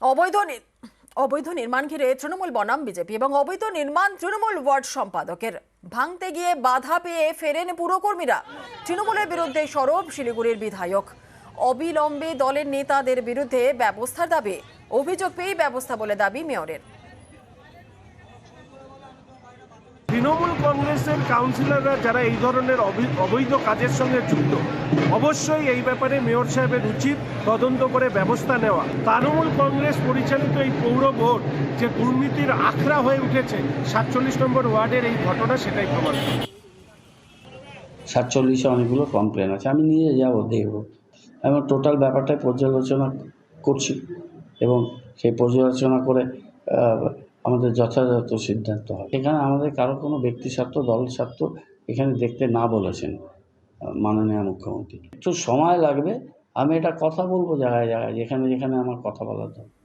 অবৈধ নি- অবৈধ নির্মাণ ঘিরে তৃণমূল বনাম বিজেপি এবং অবৈধ নির্মাণ তৃণমূল ওয়ার্ড সম্পাদকের ভাঙতে গিয়ে বাধা পেয়ে ফেরেন পুরকর্মীরা। তৃণমূলের বিরুদ্ধে সরব শিলিগুড়ির বিধায়ক। অবিলম্বে দলের নেতাদের বিরুদ্ধে ব্যবস্থার দাবি। অভিযোগ পেয়ে ব্যবস্থা বলে দাবি মেয়রের। তৃণমূল কংগ্রেসের কাউন্সিলররা যারা এই ধরনের অবৈধ কাজের সঙ্গে যুক্ত, অবশ্যই এই ব্যাপারে মেয়র সাহেবের উচিত তদন্ত করে ব্যবস্থা নেওয়া। তৃণমূল কংগ্রেস পরিচালিত এই পৌর বোর্ড যে দুর্নীতির আখড়া হয়ে উঠেছে 47 নম্বর ওয়ার্ডের এই ঘটনা সেটাই প্রমাণ করে। 47-এ অনেকগুলো কমপ্লেন আছে, আমি নিয়ে যাব, দেখব এবং টোটাল ব্যাপারটাই পর্যালোচনা করছি এবং সেই পর্যালোচনা করে আমাদের যথাযথ সিদ্ধান্ত হয়। এখানে আমাদের কারো কোনো ব্যক্তি স্বার্থ, দল স্বার্থ এখানে দেখতে না বলেছেন মাননীয় মুখ্যমন্ত্রী। একটু সময় লাগবে, আমি এটা কথা বলবো জায়গায় জায়গায় যেখানে যেখানে আমার কথা বলার দরকার।